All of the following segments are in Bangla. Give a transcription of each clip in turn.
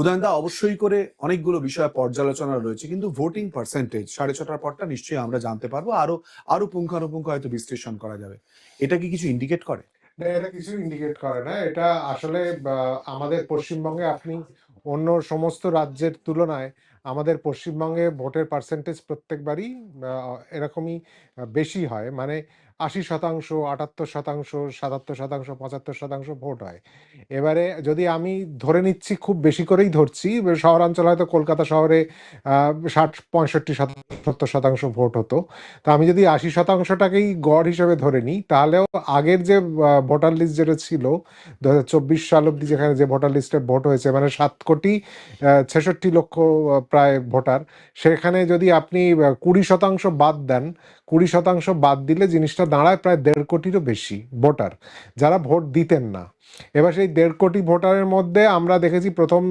উদয়নদা, অবশ্যই করে অনেকগুলো বিষয় পর্যালোচনা রয়েছে, কিন্তু ভোটিং পার্সেন্টেজ 6:30টার পরটা নিশ্চয়ই আমরা জানতে পারবো, আরো পুঙ্খানুপুঙ্খ হয়তো বিশ্লেষণ করা যাবে। এটা কি কিছু ইন্ডিকেট করে? না, এটা কিছু ইন্ডিকেট করে না। এটা আসলে আমাদের পশ্চিমবঙ্গে আপনি অন্য সমস্ত রাজ্যের তুলনায় আমাদের পশ্চিমবঙ্গে ভোটের পার্সেন্টেজ প্রত্যেকবারই এরকমই বেশি হয়। মানে 80%, 78%, 77%, 75% ভোট হয়। এবারে যদি আমি ধরে নিচ্ছি, খুব বেশি করেই ধরছি, শহরাঞ্চল হয়তো কলকাতা শহরে 60, 65, 70% ভোট হতো। তা আমি যদি 80%টাকেই গড় হিসেবে ধরে নিই, তাহলেও আগের যে ভোটার লিস্ট যেটা ছিল 2024 সাল অব্দি, যেখানে যে ভোটার লিস্টে ভোট হয়েছে, মানে 7,66,00,000 প্রায় ভোটার, সেখানে যদি আপনি 20% বাদ দেন, 20% বাদ দিলে জিনিসটা দাঁড়ায় প্রায় 1.5 কোটিরও বেশি ভোটার যারা ভোট দিতেন না। এবার সেই 1.5 কোটি ভোটারের মধ্যে আমরা দেখেছি প্রথম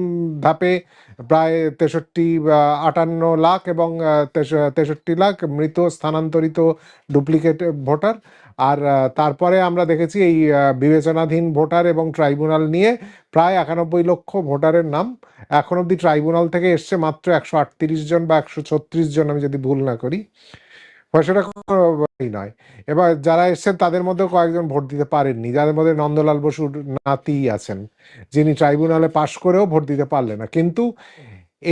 ধাপে প্রায় 58 লাখ এবং 63 লাখ মৃত স্থানান্তরিত ডুপ্লিকেট ভোটার। আর তারপরে আমরা দেখেছি এই বিবেচনাধীন ভোটার এবং ট্রাইব্যুনাল নিয়ে প্রায় 91 লক্ষ ভোটারের নাম এখন অব্দি ট্রাইব্যুনাল থেকে এসছে মাত্র 138 জন বা 136 জন, আমি যদি ভুল না করি। সেটা নয়। এবার যারা এসছেন তাদের মধ্যে কয়েকজন ভোট দিতে পারেননি, যাদের মধ্যে নন্দলাল বসুর নাতি আছেন, যিনি ট্রাইব্যুনালে পাশ করেও ভোট দিতে পারলেন না। কিন্তু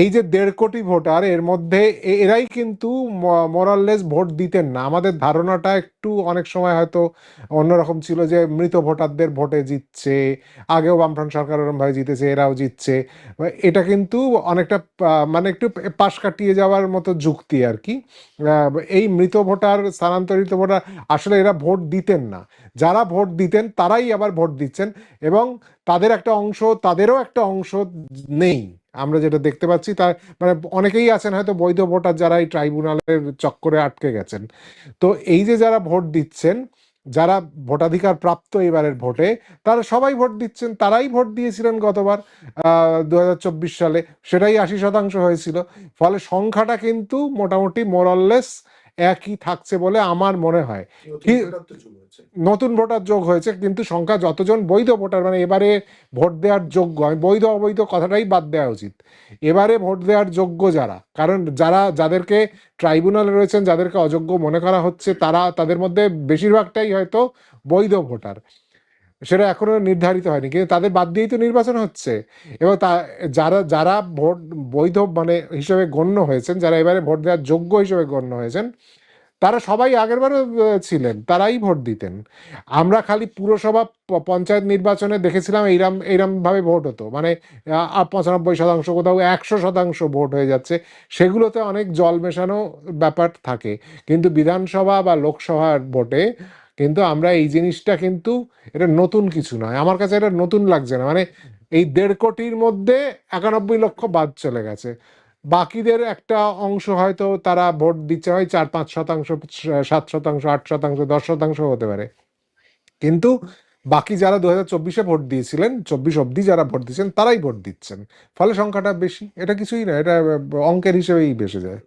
এই যে 1.5 কোটি ভোটার, এর মধ্যে এরাই কিন্তু মোরাললেস ভোট দিতেন না। আমাদের ধারণাটা একটু অনেক সময় হয়তো অন্যরকম ছিল, যে মৃত ভোটারদের ভোটে জিতছে, আগেও বামফ্রন্ট সরকার ওরমভাবে জিতেছে, এরাও জিতছে। এটা কিন্তু অনেকটা মানে একটু পাশ কাটিয়ে যাওয়ার মতো যুক্তি আর কি। এই মৃত ভোটার, স্থানান্তরিত ভোটার, আসলে এরা ভোট দিতেন না। যারা ভোট দিতেন তারাই আবার ভোট দিচ্ছেন, এবং তাদেরও একটা অংশ নেই। আমরা যেটা দেখতে পাচ্ছি, তার মানে অনেকেই আছেন হয়তো বৈধ ভোটার, যারা এই ট্রাইব্যুনালের চক্করে আটকে গেছেন। তো এই যে যারা ভোট দিচ্ছেন, যারা ভোটাধিকার প্রাপ্ত এবারের ভোটে, তারা সবাই ভোট দিচ্ছেন, তারাই ভোট দিয়েছিলেন গতবার 2024 সালে, সেটাই 80% হয়েছিল। ফলে সংখ্যাটা কিন্তু মোটামুটি মোরাললেস একই থাকছে বলে আমার মনে হয়। নতুন ভোটার যোগ হয়েছে, কিন্তু সংখ্যা যতজন বৈধ ভোটার, মানে এবারে ভোট দেওয়ার যোগ্য, আমি বৈধ অবৈধ কথাটাই বাদ দেওয়া উচিত, এবারে ভোট দেওয়ার যোগ্য যারা, কারণ যাদেরকে ট্রাইব্যুনালে রয়েছেন, যাদেরকে অযোগ্য মনে করা হচ্ছে, তাদের মধ্যে বেশিরভাগটাই হয়তো বৈধ ভোটার। সেটা এখনো নির্ধারিত হয়নি, কিন্তু তাদের বাদ দিয়েই তো নির্বাচন হচ্ছে। এবং যারা যারা ভোট বৈধ মানে হিসেবে গণ্য হয়েছেন, যারা এবারে ভোট দেওয়ার যোগ্য হিসেবে গণ্য হয়েছেন, তারা সবাই আগেরবারও ছিলেন, তারাই ভোট দিতেন। আমরা খালি পুরসভা, পঞ্চায়েত নির্বাচনে দেখেছিলাম এইরম ভাবে ভোট হতো, মানে 95%, কোথাও 100% ভোট হয়ে যাচ্ছে। সেগুলোতে অনেক জল মেশানো ব্যাপার থাকে, কিন্তু বিধানসভা বা লোকসভার ভোটে কিন্তু আমরা এই জিনিসটা কিন্তু, এটা নতুন কিছু নয়, আমার কাছে এটা নতুন লাগছে না। মানে এই 1.5 কোটির মধ্যে 91 লক্ষ বাদ চলে গেছে, বাকিদের একটা অংশ হয়তো তারা ভোট দিচ্ছে হয় 4-5%, 7%, 8%, 10% হতে পারে। কিন্তু বাকি যারা 2024-এ ভোট দিয়েছিলেন, 24 অব্দি যারা ভোট দিচ্ছেন, তারাই ভোট দিচ্ছেন। ফলে সংখ্যাটা বেশি, এটা কিছুই না, এটা অঙ্কের হিসেবেই বেশি যায়।